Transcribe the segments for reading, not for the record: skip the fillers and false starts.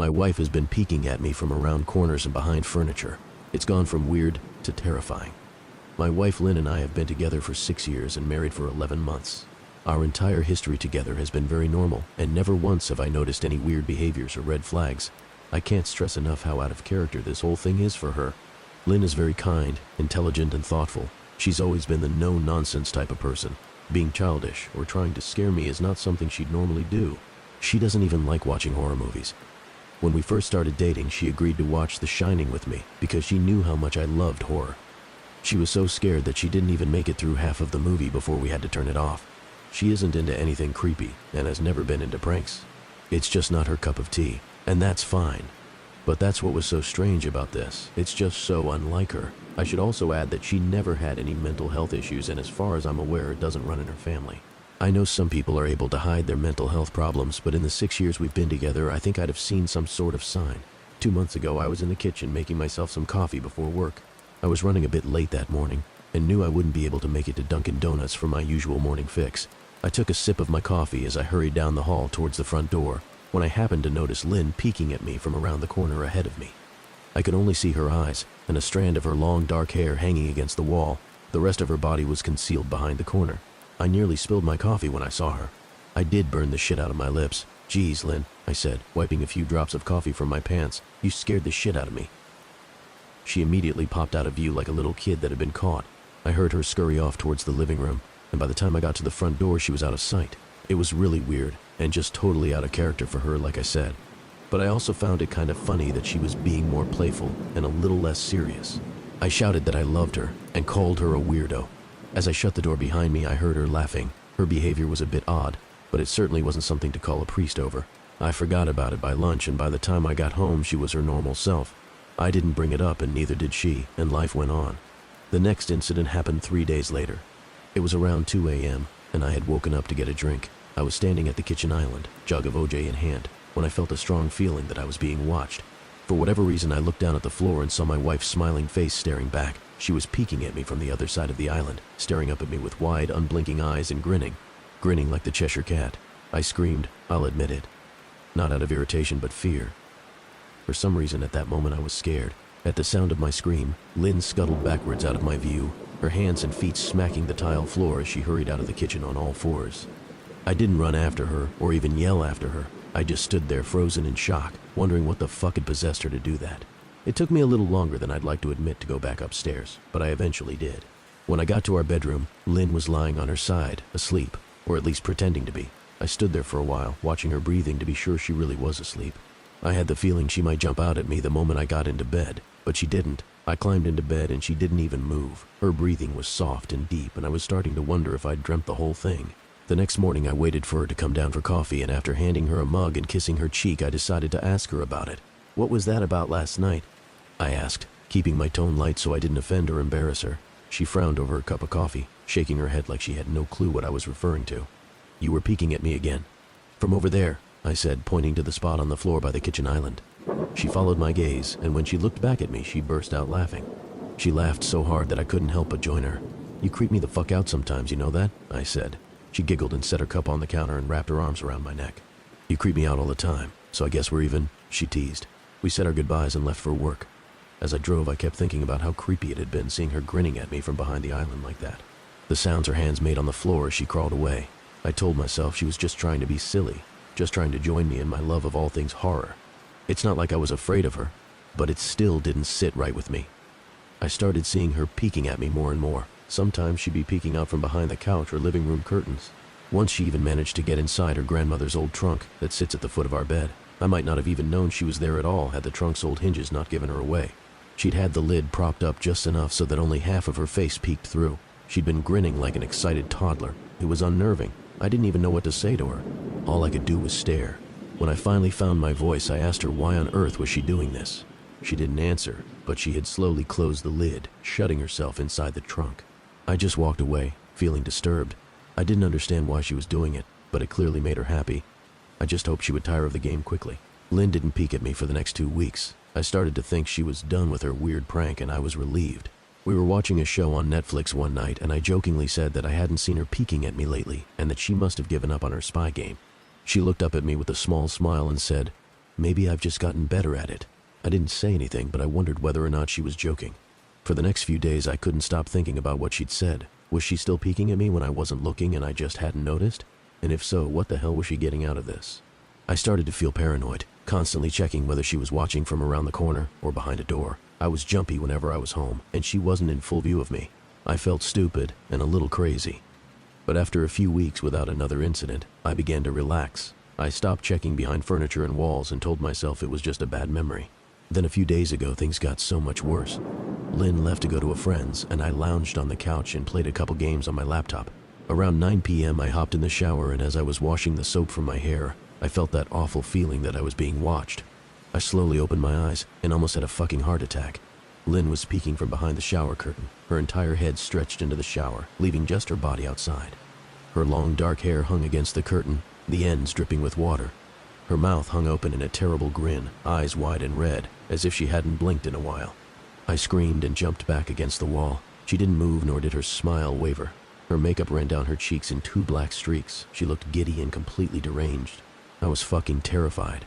My wife has been peeking at me from around corners and behind furniture. It's gone from weird to terrifying. My wife Lynn and I have been together for 6 years and married for 11 months. Our entire history together has been very normal, and never once have I noticed any weird behaviors or red flags. I can't stress enough how out of character this whole thing is for her. Lynn is very kind, intelligent, and thoughtful. She's always been the no-nonsense type of person. Being childish or trying to scare me is not something she'd normally do. She doesn't even like watching horror movies. When we first started dating, she agreed to watch The Shining with me because she knew how much I loved horror. She was so scared that she didn't even make it through half of the movie before we had to turn it off. She isn't into anything creepy and has never been into pranks. It's just not her cup of tea, and that's fine. But that's what was so strange about this. It's just so unlike her. I should also add that she never had any mental health issues, and as far as I'm aware, it doesn't run in her family. I know some people are able to hide their mental health problems, but in the 6 years we've been together, I think I'd have seen some sort of sign. 2 months ago, I was in the kitchen making myself some coffee before work. I was running a bit late that morning and knew I wouldn't be able to make it to Dunkin' Donuts for my usual morning fix. I took a sip of my coffee as I hurried down the hall towards the front door when I happened to notice Lynn peeking at me from around the corner ahead of me. I could only see her eyes and a strand of her long dark hair hanging against the wall. The rest of her body was concealed behind the corner. I nearly spilled my coffee when I saw her. I did burn the shit out of my lips. "Geez, Lynn," I said, wiping a few drops of coffee from my pants. "You scared the shit out of me." She immediately popped out of view like a little kid that had been caught. I heard her scurry off towards the living room, and by the time I got to the front door, she was out of sight. It was really weird, and just totally out of character for her, like I said. But I also found it kind of funny that she was being more playful and a little less serious. I shouted that I loved her and called her a weirdo. As I shut the door behind me, I heard her laughing. Her behavior was a bit odd, but it certainly wasn't something to call a priest over. I forgot about it by lunch, and by the time I got home, she was her normal self. I didn't bring it up, and neither did she, and life went on. The next incident happened 3 days later. It was around 2 a.m., and I had woken up to get a drink. I was standing at the kitchen island, jug of OJ in hand, when I felt a strong feeling that I was being watched. For whatever reason, I looked down at the floor and saw my wife's smiling face staring back. She was peeking at me from the other side of the island, staring up at me with wide, unblinking eyes and grinning like the Cheshire Cat. I screamed, I'll admit it. Not out of irritation, but fear. For some reason, at that moment, I was scared. At the sound of my scream, Lynn scuttled backwards out of my view, her hands and feet smacking the tile floor as she hurried out of the kitchen on all fours. I didn't run after her, or even yell after her. I just stood there frozen in shock, wondering what the fuck had possessed her to do that. It took me a little longer than I'd like to admit to go back upstairs, but I eventually did. When I got to our bedroom, Lynn was lying on her side, asleep, or at least pretending to be. I stood there for a while, watching her breathing to be sure she really was asleep. I had the feeling she might jump out at me the moment I got into bed, but she didn't. I climbed into bed and she didn't even move. Her breathing was soft and deep, and I was starting to wonder if I'd dreamt the whole thing. The next morning, I waited for her to come down for coffee, and after handing her a mug and kissing her cheek, I decided to ask her about it. "What was that about last night?" I asked, keeping my tone light so I didn't offend or embarrass her. She frowned over her cup of coffee, shaking her head like she had no clue what I was referring to. "You were peeking at me again." "From over there," I said, pointing to the spot on the floor by the kitchen island. She followed my gaze, and when she looked back at me, she burst out laughing. She laughed so hard that I couldn't help but join her. "You creep me the fuck out sometimes, you know that?" I said. She giggled and set her cup on the counter and wrapped her arms around my neck. "You creep me out all the time, so I guess we're even," she teased. We said our goodbyes and left for work. As I drove, I kept thinking about how creepy it had been seeing her grinning at me from behind the island like that. The sounds her hands made on the floor as she crawled away. I told myself she was just trying to be silly, just trying to join me in my love of all things horror. It's not like I was afraid of her, but it still didn't sit right with me. I started seeing her peeking at me more and more. Sometimes she'd be peeking out from behind the couch or living room curtains. Once she even managed to get inside her grandmother's old trunk that sits at the foot of our bed. I might not have even known she was there at all had the trunk's old hinges not given her away. She'd had the lid propped up just enough so that only half of her face peeked through. She'd been grinning like an excited toddler. It was unnerving. I didn't even know what to say to her. All I could do was stare. When I finally found my voice, I asked her why on earth was she doing this. She didn't answer, but she had slowly closed the lid, shutting herself inside the trunk. I just walked away, feeling disturbed. I didn't understand why she was doing it, but it clearly made her happy. I just hoped she would tire of the game quickly. Lynn didn't peek at me for the next 2 weeks. I started to think she was done with her weird prank, and I was relieved. We were watching a show on Netflix one night, and I jokingly said that I hadn't seen her peeking at me lately, and that she must have given up on her spy game. She looked up at me with a small smile and said, Maybe I've just gotten better at it. I didn't say anything, but I wondered whether or not she was joking. For the next few days, I couldn't stop thinking about what she'd said. Was she still peeking at me when I wasn't looking and I just hadn't noticed? And if so, what the hell was she getting out of this? I started to feel paranoid, constantly checking whether she was watching from around the corner or behind a door. I was jumpy whenever I was home, and she wasn't in full view of me. I felt stupid and a little crazy. But after a few weeks without another incident, I began to relax. I stopped checking behind furniture and walls and told myself it was just a bad memory. Then a few days ago, things got so much worse. Lynn left to go to a friend's, and I lounged on the couch and played a couple games on my laptop. Around 9 p.m., I hopped in the shower, and as I was washing the soap from my hair, I felt that awful feeling that I was being watched. I slowly opened my eyes and almost had a fucking heart attack. Lynn was peeking from behind the shower curtain, her entire head stretched into the shower, leaving just her body outside. Her long dark hair hung against the curtain, the ends dripping with water. Her mouth hung open in a terrible grin, eyes wide and red, as if she hadn't blinked in a while. I screamed and jumped back against the wall. She didn't move, nor did her smile waver. Her makeup ran down her cheeks in 2 black streaks. She looked giddy and completely deranged. I was fucking terrified.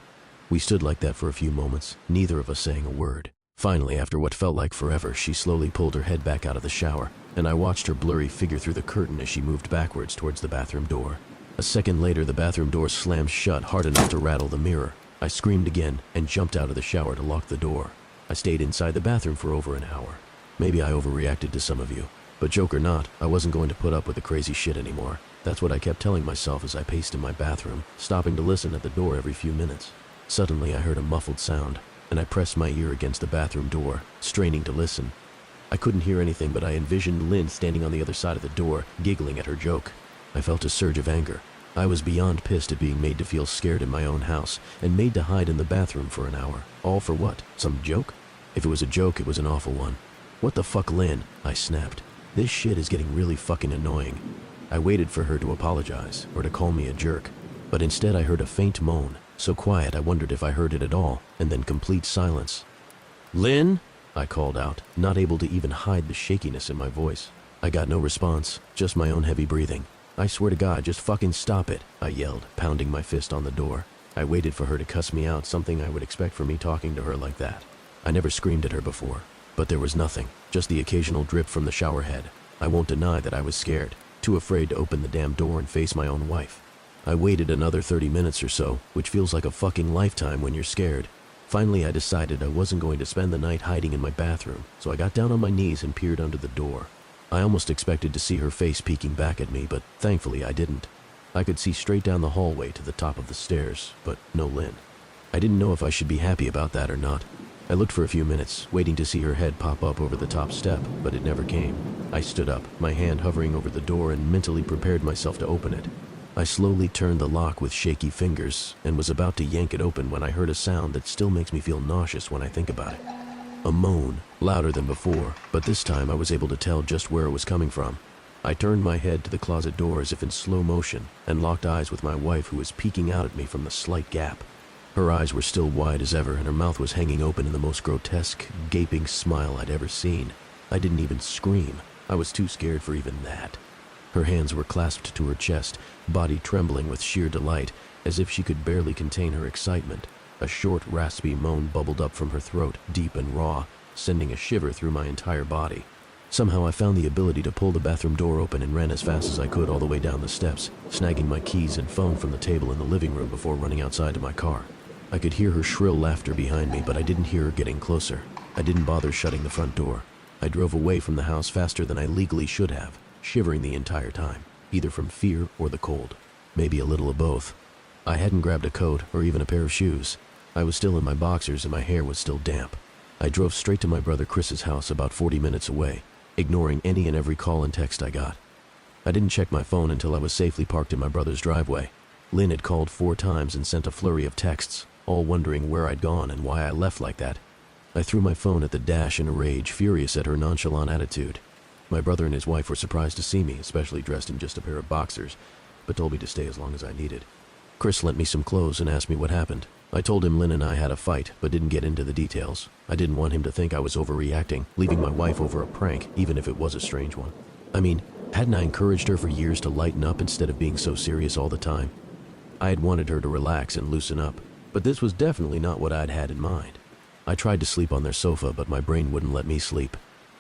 We stood like that for a few moments, neither of us saying a word. Finally, after what felt like forever, she slowly pulled her head back out of the shower, and I watched her blurry figure through the curtain as she moved backwards towards the bathroom door. A second later, the bathroom door slammed shut hard enough to rattle the mirror. I screamed again and jumped out of the shower to lock the door. I stayed inside the bathroom for over an hour. Maybe I overreacted to some of you, but joke or not, I wasn't going to put up with the crazy shit anymore. That's what I kept telling myself as I paced in my bathroom, stopping to listen at the door every few minutes. Suddenly, I heard a muffled sound, and I pressed my ear against the bathroom door, straining to listen. I couldn't hear anything, but I envisioned Lynn standing on the other side of the door, giggling at her joke. I felt a surge of anger. I was beyond pissed at being made to feel scared in my own house, and made to hide in the bathroom for an hour. All for what? Some joke? If it was a joke, it was an awful one. What the fuck, Lynn? I snapped. This shit is getting really fucking annoying. I waited for her to apologize, or to call me a jerk, but instead I heard a faint moan, so quiet I wondered if I heard it at all, and then complete silence. Lynn? I called out, not able to even hide the shakiness in my voice. I got no response, just my own heavy breathing. I swear to God, just fucking stop it, I yelled, pounding my fist on the door. I waited for her to cuss me out, something I would expect from me talking to her like that. I never screamed at her before, but there was nothing, just the occasional drip from the shower head. I won't deny that I was scared, too afraid to open the damn door and face my own wife. I waited another 30 minutes or so, which feels like a fucking lifetime when you're scared. Finally, I decided I wasn't going to spend the night hiding in my bathroom, so I got down on my knees and peered under the door. I almost expected to see her face peeking back at me, but thankfully I didn't. I could see straight down the hallway to the top of the stairs, but no Lynn. I didn't know if I should be happy about that or not. I looked for a few minutes, waiting to see her head pop up over the top step, but it never came. I stood up, my hand hovering over the door, and mentally prepared myself to open it. I slowly turned the lock with shaky fingers, and was about to yank it open when I heard a sound that still makes me feel nauseous when I think about it. A moan, louder than before, but this time I was able to tell just where it was coming from. I turned my head to the closet door as if in slow motion, and locked eyes with my wife, who was peeking out at me from the slight gap. Her eyes were still wide as ever, and her mouth was hanging open in the most grotesque, gaping smile I'd ever seen. I didn't even scream. I was too scared for even that. Her hands were clasped to her chest, body trembling with sheer delight, as if she could barely contain her excitement. A short, raspy moan bubbled up from her throat, deep and raw, sending a shiver through my entire body. Somehow I found the ability to pull the bathroom door open and ran as fast as I could all the way down the steps, snagging my keys and phone from the table in the living room before running outside to my car. I could hear her shrill laughter behind me, but I didn't hear her getting closer. I didn't bother shutting the front door. I drove away from the house faster than I legally should have, shivering the entire time, either from fear or the cold. Maybe a little of both. I hadn't grabbed a coat or even a pair of shoes. I was still in my boxers and my hair was still damp. I drove straight to my brother Chris's house about 40 minutes away, ignoring any and every call and text I got. I didn't check my phone until I was safely parked in my brother's driveway. Lynn had called 4 times and sent a flurry of texts, all wondering where I'd gone and why I left like that. I threw my phone at the dash in a rage, furious at her nonchalant attitude. My brother and his wife were surprised to see me, especially dressed in just a pair of boxers, but told me to stay as long as I needed. Chris lent me some clothes and asked me what happened. I told him Lynn and I had a fight, but didn't get into the details. I didn't want him to think I was overreacting, leaving my wife over a prank, even if it was a strange one. I mean, hadn't I encouraged her for years to lighten up instead of being so serious all the time? I had wanted her to relax and loosen up. But this was definitely not what I'd had in mind. I tried to sleep on their sofa, but my brain wouldn't let me sleep.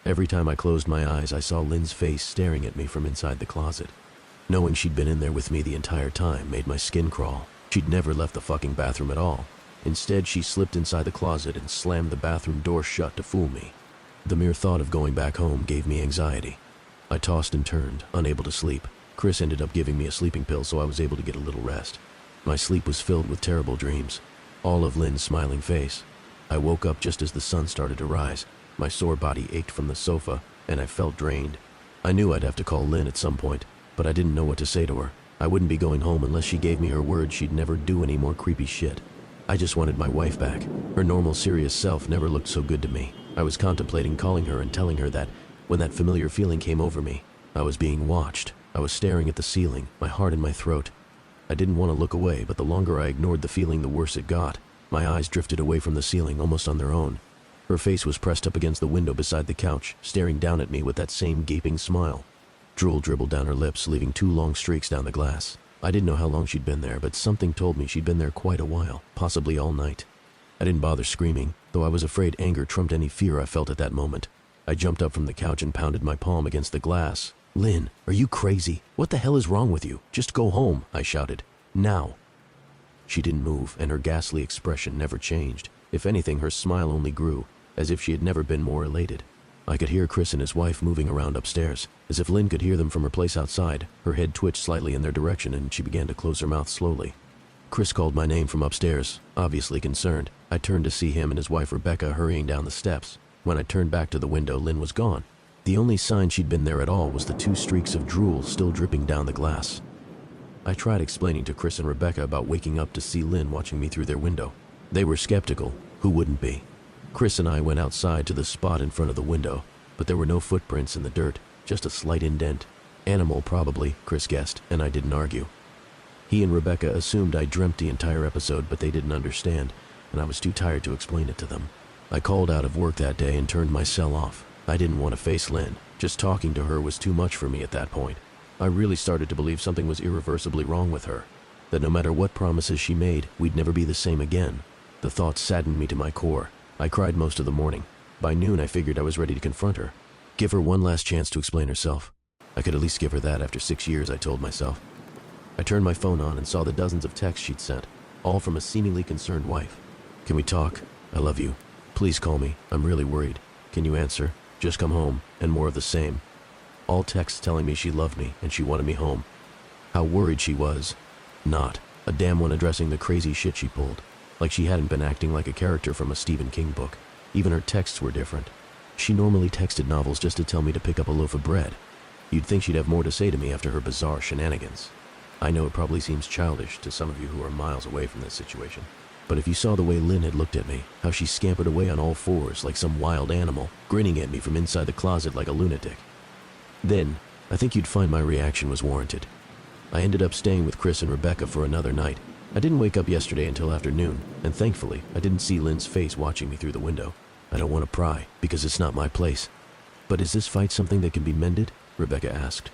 Every time I closed my eyes, I saw Lynn's face staring at me from inside the closet. Knowing she'd been in there with me the entire time made my skin crawl. She'd never left the fucking bathroom at all. Instead, she slipped inside the closet and slammed the bathroom door shut to fool me. The mere thought of going back home gave me anxiety. I tossed and turned, unable to sleep. Chris ended up giving me a sleeping pill, so I was able to get a little rest. My sleep was filled with terrible dreams, all of Lynn's smiling face. I woke up just as the sun started to rise. My sore body ached from the sofa, and I felt drained. I knew I'd have to call Lynn at some point, but I didn't know what to say to her. I wouldn't be going home unless she gave me her word she'd never do any more creepy shit. I just wanted my wife back. Her normal, serious self never looked so good to me. I was contemplating calling her and telling her that when that familiar feeling came over me, I was being watched. I was staring at the ceiling, my heart in my throat. I didn't want to look away, but the longer I ignored the feeling, the worse it got. My eyes drifted away from the ceiling almost on their own. Her face was pressed up against the window beside the couch, staring down at me with that same gaping smile. Drool dribbled down her lips, leaving 2 long streaks down the glass. I didn't know how long she'd been there, but something told me she'd been there quite a while, possibly all night. I didn't bother screaming, though I was afraid anger trumped any fear I felt at that moment. I jumped up from the couch and pounded my palm against the glass. "Lynn, are you crazy? What the hell is wrong with you? Just go home," I shouted. "Now." She didn't move, and her ghastly expression never changed. If anything, her smile only grew, as if she had never been more elated. I could hear Chris and his wife moving around upstairs, as if Lynn could hear them from her place outside. Her head twitched slightly in their direction, and she began to close her mouth slowly. Chris called my name from upstairs, obviously concerned. I turned to see him and his wife Rebecca hurrying down the steps. When I turned back to the window, Lynn was gone. The only sign she'd been there at all was the 2 streaks of drool still dripping down the glass. I tried explaining to Chris and Rebecca about waking up to see Lynn watching me through their window. They were skeptical. Who wouldn't be? Chris and I went outside to the spot in front of the window, but there were no footprints in the dirt, just a slight indent. Animal, probably, Chris guessed, and I didn't argue. He and Rebecca assumed I dreamt the entire episode, but they didn't understand, and I was too tired to explain it to them. I called out of work that day and turned my cell off. I didn't want to face Lynn. Just talking to her was too much for me at that point. I really started to believe something was irreversibly wrong with her, that no matter what promises she made, we'd never be the same again. The thought saddened me to my core. I cried most of the morning. By noon, I figured I was ready to confront her. Give her one last chance to explain herself. I could at least give her that after 6 years, I told myself. I turned my phone on and saw the dozens of texts she'd sent, all from a seemingly concerned wife. "Can we talk? I love you. Please call me. I'm really worried. Can you answer? Just come home," and more of the same. All texts telling me she loved me and she wanted me home. How worried she was. Not. A damn one addressing the crazy shit she pulled. Like she hadn't been acting like a character from a Stephen King book. Even her texts were different. She normally texted novels just to tell me to pick up a loaf of bread. You'd think she'd have more to say to me after her bizarre shenanigans. I know it probably seems childish to some of you who are miles away from this situation, but if you saw the way Lynn had looked at me, how she scampered away on all fours like some wild animal, grinning at me from inside the closet like a lunatic, then I think you'd find my reaction was warranted. I ended up staying with Chris and Rebecca for another night. I didn't wake up yesterday until afternoon, and thankfully, I didn't see Lynn's face watching me through the window. I don't want to pry, because it's not my place. "But is this fight something that can be mended?" Rebecca asked.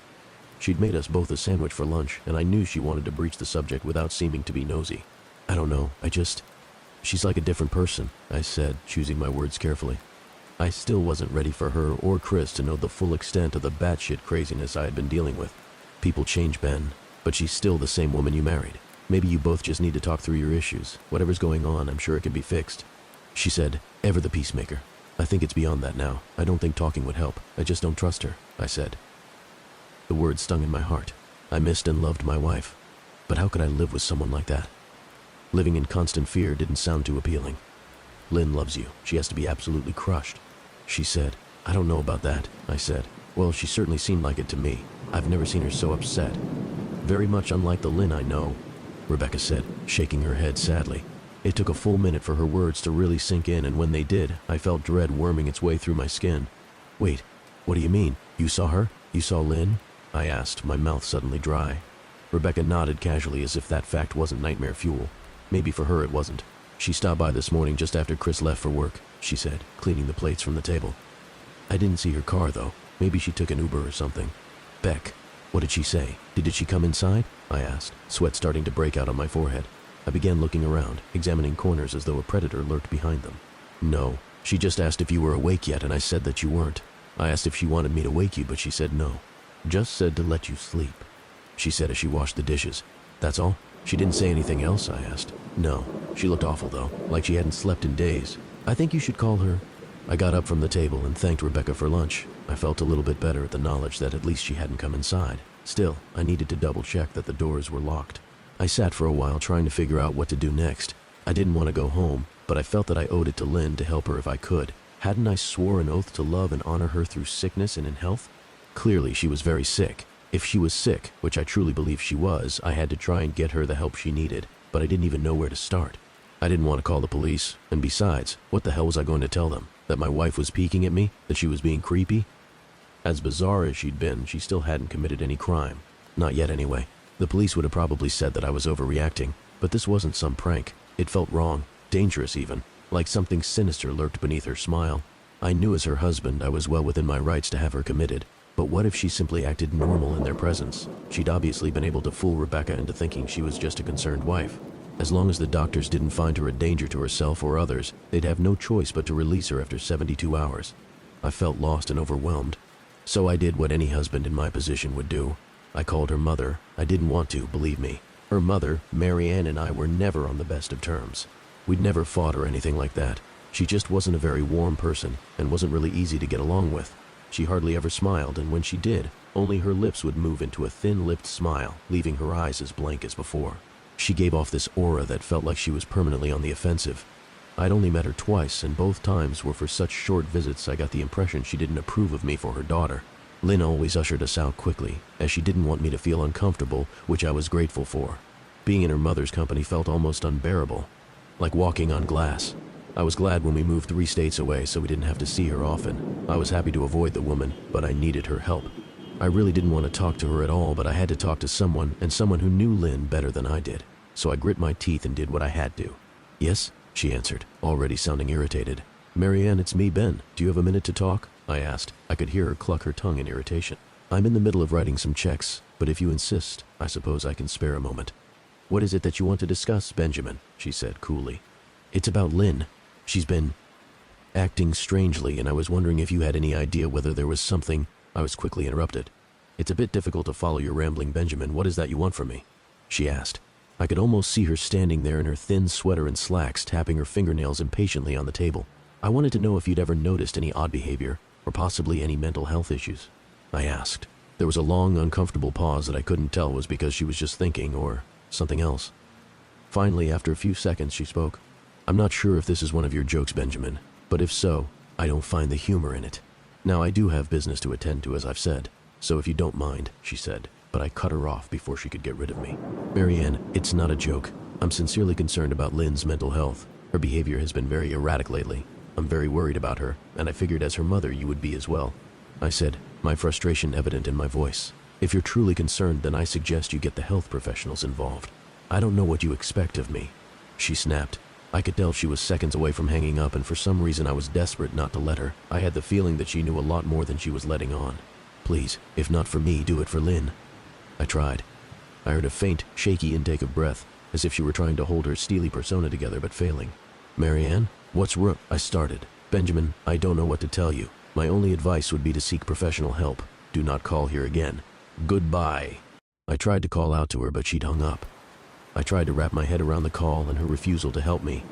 She'd made us both a sandwich for lunch, and I knew she wanted to breach the subject without seeming to be nosy. "I don't know, she's like a different person," I said, choosing my words carefully. I still wasn't ready for her or Chris to know the full extent of the batshit craziness I had been dealing with. People change, Ben, but she's still the same woman you married. Maybe you both just need to talk through your issues. Whatever's going on, I'm sure it can be fixed. She said, ever the peacemaker. "I think it's beyond that now. I don't think talking would help. I just don't trust her," I said. The words stung in my heart. I missed and loved my wife. But how could I live with someone like that? Living in constant fear didn't sound too appealing. "Lynn loves you. She has to be absolutely crushed," she said. "I don't know about that," I said. "Well, she certainly seemed like it to me. I've never seen her so upset. Very much unlike the Lynn I know," Rebecca said, shaking her head sadly. It took a full minute for her words to really sink in, and when they did, I felt dread worming its way through my skin. "Wait, what do you mean? You saw her? You saw Lynn?" I asked, my mouth suddenly dry. Rebecca nodded casually as if that fact wasn't nightmare fuel. Maybe for her it wasn't. "She stopped by this morning just after Chris left for work," she said, cleaning the plates from the table. "I didn't see her car, though. Maybe she took an Uber or something." "Beck, what did she say? Did she come inside?" I asked, sweat starting to break out on my forehead. I began looking around, examining corners as though a predator lurked behind them. No. She just asked if you were awake yet, and I said that you weren't. I asked if she wanted me to wake you, but she said no. Just said to let you sleep. She said as she washed the dishes. That's all? She didn't say anything else, I asked. No. She looked awful though, like she hadn't slept in days. I think you should call her. I got up from the table and thanked Rebecca for lunch. I felt a little bit better at the knowledge that at least she hadn't come inside. Still, I needed to double check that the doors were locked. I sat for a while trying to figure out what to do next. I didn't want to go home, but I felt that I owed it to Lynn to help her if I could. Hadn't I swore an oath to love and honor her through sickness and in health? Clearly, she was very sick. If she was sick, which I truly believe she was, I had to try and get her the help she needed, but I didn't even know where to start. I didn't want to call the police, and besides, what the hell was I going to tell them? That my wife was peeking at me? That she was being creepy? As bizarre as she'd been, she still hadn't committed any crime. Not yet anyway. The police would have probably said that I was overreacting, but this wasn't some prank. It felt wrong, dangerous even, like something sinister lurked beneath her smile. I knew as her husband I was well within my rights to have her committed, but what if she simply acted normal in their presence? She'd obviously been able to fool Rebecca into thinking she was just a concerned wife. As long as the doctors didn't find her a danger to herself or others, they'd have no choice but to release her after 72 hours. I felt lost and overwhelmed. So I did what any husband in my position would do. I called her mother. I didn't want to, believe me. Her mother, Mary Ann, and I were never on the best of terms. We'd never fought or anything like that. She just wasn't a very warm person and wasn't really easy to get along with. She hardly ever smiled, and when she did, only her lips would move into a thin-lipped smile, leaving her eyes as blank as before. She gave off this aura that felt like she was permanently on the offensive. I'd only met her twice, and both times were for such short visits I got the impression she didn't approve of me for her daughter. Lynn always ushered us out quickly, as she didn't want me to feel uncomfortable, which I was grateful for. Being in her mother's company felt almost unbearable, like walking on glass. I was glad when we moved 3 states away so we didn't have to see her often. I was happy to avoid the woman, but I needed her help. I really didn't want to talk to her at all, but I had to talk to someone, and someone who knew Lynn better than I did. So I grit my teeth and did what I had to. Yes, she answered, already sounding irritated. Mary Ann, it's me, Ben. Do you have a minute to talk? I asked. I could hear her cluck her tongue in irritation. I'm in the middle of writing some checks, but if you insist, I suppose I can spare a moment. What is it that you want to discuss, Benjamin? She said coolly. It's about Lynn. She's been acting strangely, and I was wondering if you had any idea whether there was something. I was quickly interrupted. It's a bit difficult to follow your rambling, Benjamin. What is that you want from me? She asked. I could almost see her standing there in her thin sweater and slacks, tapping her fingernails impatiently on the table. I wanted to know if you'd ever noticed any odd behavior, or possibly any mental health issues. I asked. There was a long, uncomfortable pause that I couldn't tell was because she was just thinking, or something else. Finally, after a few seconds, she spoke. I'm not sure if this is one of your jokes, Benjamin, but if so, I don't find the humor in it. Now, I do have business to attend to, as I've said, so if you don't mind, she said, but I cut her off before she could get rid of me. Mary Ann, it's not a joke. I'm sincerely concerned about Lynn's mental health. Her behavior has been very erratic lately. I'm very worried about her, and I figured as her mother you would be as well. I said, my frustration evident in my voice. If you're truly concerned, then I suggest you get the health professionals involved. I don't know what you expect of me. She snapped. I could tell she was seconds away from hanging up, and for some reason I was desperate not to let her. I had the feeling that she knew a lot more than she was letting on. Please, if not for me, do it for Lynn. I tried. I heard a faint, shaky intake of breath, as if she were trying to hold her steely persona together but failing. Mary Ann, what's wrong? I started. Benjamin, I don't know what to tell you. My only advice would be to seek professional help. Do not call here again. Goodbye. I tried to call out to her, but she'd hung up. I tried to wrap my head around the call and her refusal to help me.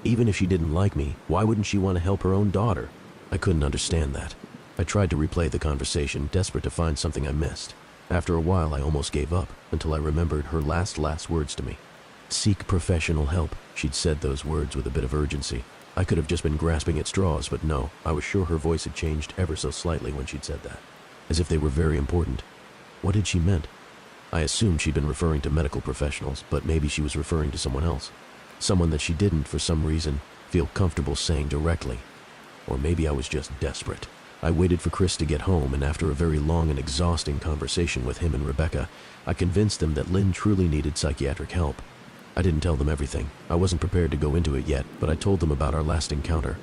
Even if she didn't like me, why wouldn't she want to help her own daughter? I couldn't understand that. I tried to replay the conversation, desperate to find something I missed. After a while, I almost gave up, until I remembered her last words to me. Seek professional help. She'd said those words with a bit of urgency. I could have just been grasping at straws, but no, I was sure her voice had changed ever so slightly when she'd said that. As if they were very important. What had she meant? I assumed she'd been referring to medical professionals, but maybe she was referring to someone else. Someone that she didn't, for some reason, feel comfortable saying directly. Or maybe I was just desperate. I waited for Chris to get home, and after a very long and exhausting conversation with him and Rebecca, I convinced them that Lynn truly needed psychiatric help. I didn't tell them everything. I wasn't prepared to go into it yet, but I told them about our last encounter.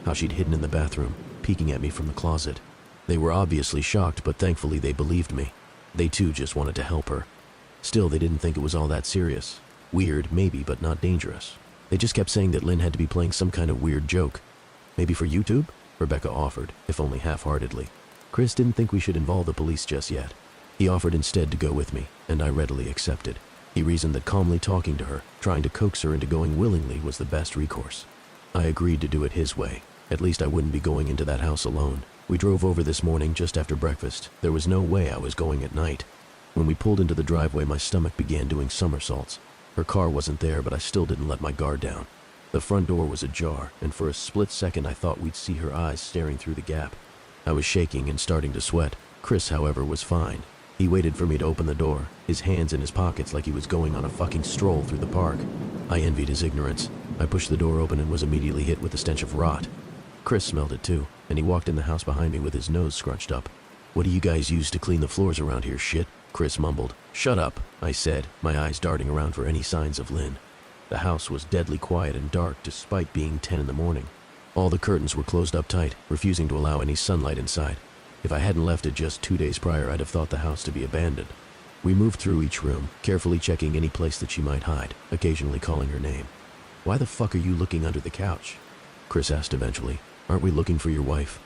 How she'd hidden in the bathroom, peeking at me from the closet. They were obviously shocked, but thankfully they believed me. They too just wanted to help her. Still, they didn't think it was all that serious. Weird, maybe, but not dangerous. They just kept saying that Lynn had to be playing some kind of weird joke. Maybe for YouTube? Rebecca offered, if only half-heartedly. Chris didn't think we should involve the police just yet. He offered instead to go with me, and I readily accepted. He reasoned that calmly talking to her, trying to coax her into going willingly, was the best recourse. I agreed to do it his way. At least I wouldn't be going into that house alone. We drove over this morning just after breakfast. There was no way I was going at night. When we pulled into the driveway, my stomach began doing somersaults. Her car wasn't there, but I still didn't let my guard down. The front door was ajar, and for a split second I thought we'd see her eyes staring through the gap. I was shaking and starting to sweat. Chris, however, was fine. He waited for me to open the door, his hands in his pockets like he was going on a fucking stroll through the park. I envied his ignorance. I pushed the door open and was immediately hit with the stench of rot. Chris smelled it too, and he walked in the house behind me with his nose scrunched up. "What do you guys use to clean the floors around here, shit?" Chris mumbled. "Shut up," I said, my eyes darting around for any signs of Lynn. The house was deadly quiet and dark despite being 10 in the morning. All the curtains were closed up tight, refusing to allow any sunlight inside. If I hadn't left it just 2 days prior, I'd have thought the house to be abandoned. We moved through each room, carefully checking any place that she might hide, occasionally calling her name. "Why the fuck are you looking under the couch?" Chris asked eventually. "Aren't we looking for your wife?"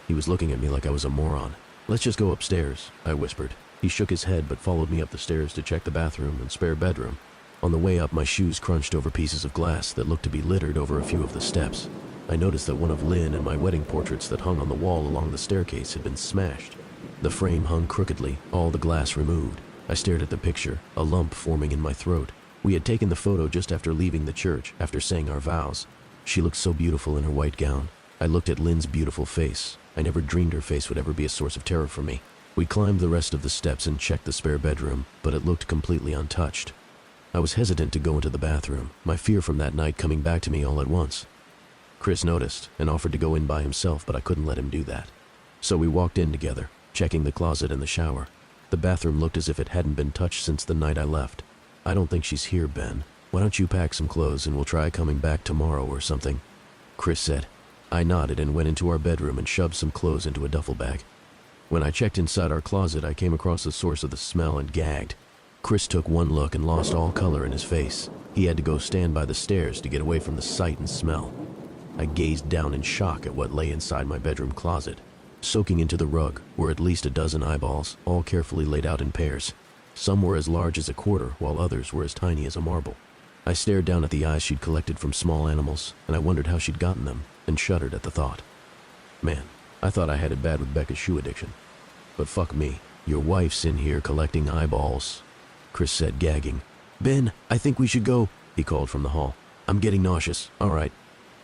He was looking at me like I was a moron. "Let's just go upstairs," I whispered. He shook his head but followed me up the stairs to check the bathroom and spare bedroom. On the way up, my shoes crunched over pieces of glass that looked to be littered over a few of the steps. I noticed that one of Lynn and my wedding portraits that hung on the wall along the staircase had been smashed. The frame hung crookedly, all the glass removed. I stared at the picture, a lump forming in my throat. We had taken the photo just after leaving the church, after saying our vows. She looked so beautiful in her white gown. I looked at Lynn's beautiful face. I never dreamed her face would ever be a source of terror for me. We climbed the rest of the steps and checked the spare bedroom, but it looked completely untouched. I was hesitant to go into the bathroom, my fear from that night coming back to me all at once. Chris noticed and offered to go in by himself, but I couldn't let him do that. So we walked in together, checking the closet and the shower. The bathroom looked as if it hadn't been touched since the night I left. "I don't think she's here, Ben. Why don't you pack some clothes and we'll try coming back tomorrow or something?" Chris said. I nodded and went into our bedroom and shoved some clothes into a duffel bag. When I checked inside our closet, I came across the source of the smell and gagged. Chris took one look and lost all color in his face. He had to go stand by the stairs to get away from the sight and smell. I gazed down in shock at what lay inside my bedroom closet. Soaking into the rug were at least a dozen eyeballs, all carefully laid out in pairs. Some were as large as a quarter, while others were as tiny as a marble. I stared down at the eyes she'd collected from small animals, and I wondered how she'd gotten them, and shuddered at the thought. Man, I thought I had it bad with Becca's shoe addiction. But fuck me, your wife's in here collecting eyeballs, Chris said, gagging. "Ben, I think we should go," he called from the hall. "I'm getting nauseous." "All right."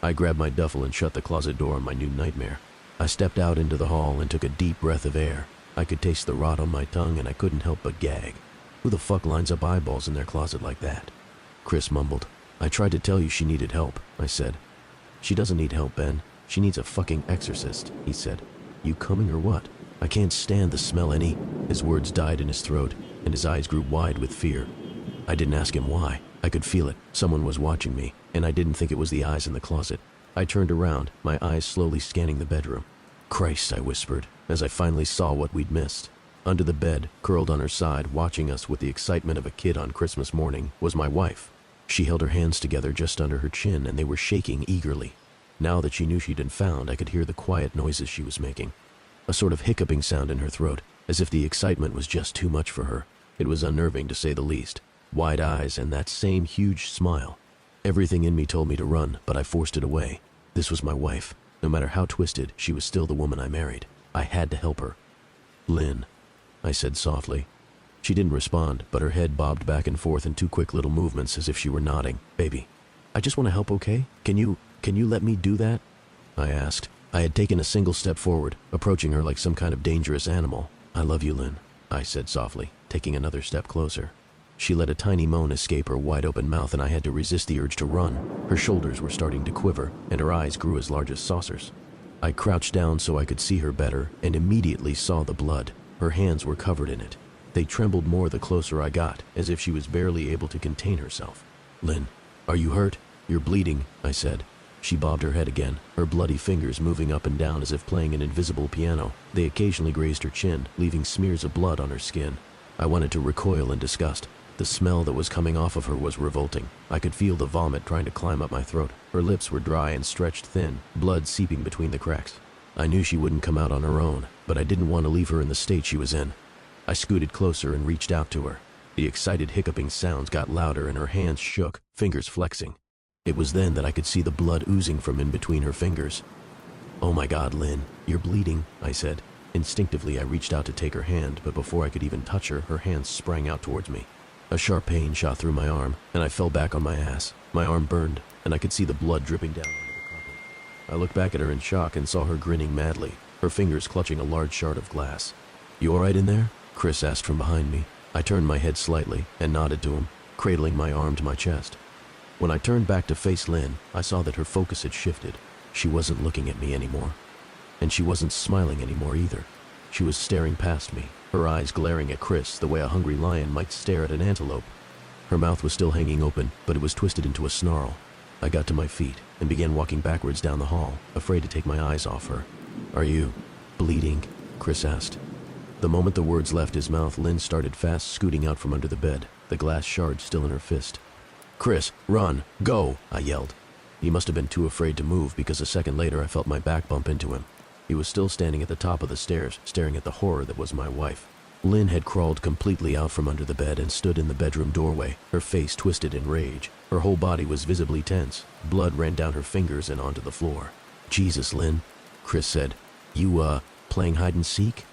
I grabbed my duffel and shut the closet door on my new nightmare. I stepped out into the hall and took a deep breath of air. I could taste the rot on my tongue and I couldn't help but gag. Who the fuck lines up eyeballs in their closet like that? Chris mumbled. "I tried to tell you she needed help," I said. "She doesn't need help, Ben. She needs a fucking exorcist," he said. "You coming or what? I can't stand the smell any." His words died in his throat and his eyes grew wide with fear. I didn't ask him why. I could feel it. Someone was watching me, and I didn't think it was the eyes in the closet. I turned around, my eyes slowly scanning the bedroom. "Christ," I whispered, as I finally saw what we'd missed. Under the bed, curled on her side, watching us with the excitement of a kid on Christmas morning, was my wife. She held her hands together just under her chin, and they were shaking eagerly. Now that she knew she'd been found, I could hear the quiet noises she was making. A sort of hiccuping sound in her throat, as if the excitement was just too much for her. It was unnerving, to say the least. Wide eyes and that same huge smile. Everything in me told me to run, but I forced it away. This was my wife. No matter how twisted, she was still the woman I married. I had to help her. "Lynn," I said softly. She didn't respond, but her head bobbed back and forth in two quick little movements as if she were nodding. "Baby, I just want to help, okay? Can you let me do that?" I asked. I had taken a single step forward, approaching her like some kind of dangerous animal. "I love you, Lynn," I said softly, taking another step closer. She let a tiny moan escape her wide-open mouth, and I had to resist the urge to run. Her shoulders were starting to quiver, and her eyes grew as large as saucers. I crouched down so I could see her better, and immediately saw the blood. Her hands were covered in it. They trembled more the closer I got, as if she was barely able to contain herself. "Lynn, are you hurt? You're bleeding," I said. She bobbed her head again, her bloody fingers moving up and down as if playing an invisible piano. They occasionally grazed her chin, leaving smears of blood on her skin. I wanted to recoil in disgust. The smell that was coming off of her was revolting. I could feel the vomit trying to climb up my throat. Her lips were dry and stretched thin, blood seeping between the cracks. I knew she wouldn't come out on her own, but I didn't want to leave her in the state she was in. I scooted closer and reached out to her. The excited hiccuping sounds got louder and her hands shook, fingers flexing. It was then that I could see the blood oozing from in between her fingers. "Oh my God, Lynn, you're bleeding," I said. Instinctively, I reached out to take her hand, but before I could even touch her, her hands sprang out towards me. A sharp pain shot through my arm, and I fell back on my ass. My arm burned, and I could see the blood dripping down onto the carpet. I looked back at her in shock and saw her grinning madly, her fingers clutching a large shard of glass. "You all right in there?" Chris asked from behind me. I turned my head slightly and nodded to him, cradling my arm to my chest. When I turned back to face Lynn, I saw that her focus had shifted. She wasn't looking at me anymore. And she wasn't smiling anymore either. She was staring past me, her eyes glaring at Chris the way a hungry lion might stare at an antelope. Her mouth was still hanging open, but it was twisted into a snarl. I got to my feet and began walking backwards down the hall, afraid to take my eyes off her. "Are you bleeding?" Chris asked. The moment the words left his mouth, Lynn started fast scooting out from under the bed, the glass shard still in her fist. "Chris, run! Go!" I yelled. He must have been too afraid to move because a second later I felt my back bump into him. He was still standing at the top of the stairs, staring at the horror that was my wife. Lynn had crawled completely out from under the bed and stood in the bedroom doorway, her face twisted in rage. Her whole body was visibly tense. Blood ran down her fingers and onto the floor. "Jesus, Lynn," Chris said. You, playing hide and seek?"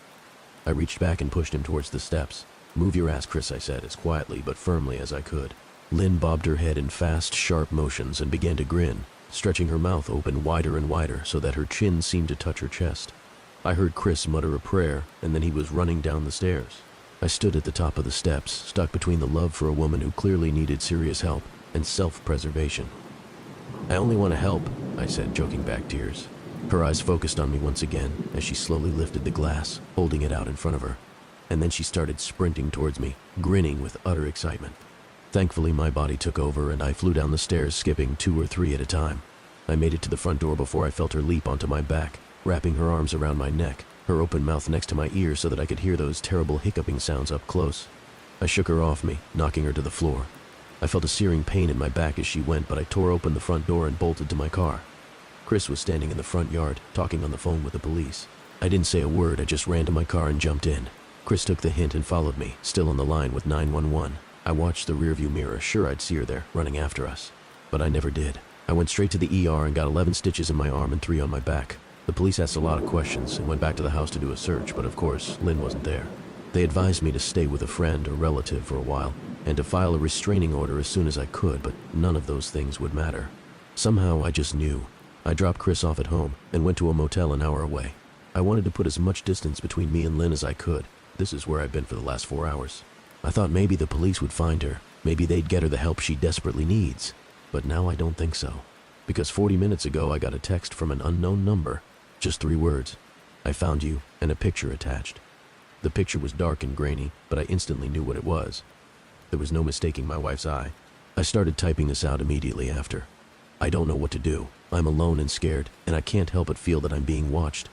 I reached back and pushed him towards the steps. "Move your ass, Chris," I said, as quietly but firmly as I could. Lynn bobbed her head in fast, sharp motions and began to grin, stretching her mouth open wider and wider so that her chin seemed to touch her chest. I heard Chris mutter a prayer, and then he was running down the stairs. I stood at the top of the steps, stuck between the love for a woman who clearly needed serious help and self-preservation. "I only want to help," I said, choking back tears. Her eyes focused on me once again as she slowly lifted the glass, holding it out in front of her. And then she started sprinting towards me, grinning with utter excitement. Thankfully, my body took over and I flew down the stairs, skipping 2 or 3 at a time. I made it to the front door before I felt her leap onto my back, wrapping her arms around my neck, her open mouth next to my ear so that I could hear those terrible hiccuping sounds up close. I shook her off me, knocking her to the floor. I felt a searing pain in my back as she went, but I tore open the front door and bolted to my car. Chris was standing in the front yard, talking on the phone with the police. I didn't say a word, I just ran to my car and jumped in. Chris took the hint and followed me, still on the line with 911. I watched the rearview mirror, sure I'd see her there, running after us. But I never did. I went straight to the ER and got 11 stitches in my arm and 3 on my back. The police asked a lot of questions and went back to the house to do a search, but of course, Lynn wasn't there. They advised me to stay with a friend or relative for a while, and to file a restraining order as soon as I could, but none of those things would matter. Somehow, I just knew. I dropped Chris off at home and went to a motel an hour away. I wanted to put as much distance between me and Lynn as I could. This is where I've been for the last 4 hours. I thought maybe the police would find her. Maybe they'd get her the help she desperately needs. But now I don't think so. Because 40 minutes ago I got a text from an unknown number. Just 3 words. "I found you," and a picture attached. The picture was dark and grainy, but I instantly knew what it was. There was no mistaking my wife's eye. I started typing this out immediately after. "I don't know what to do. I'm alone and scared, and I can't help but feel that I'm being watched.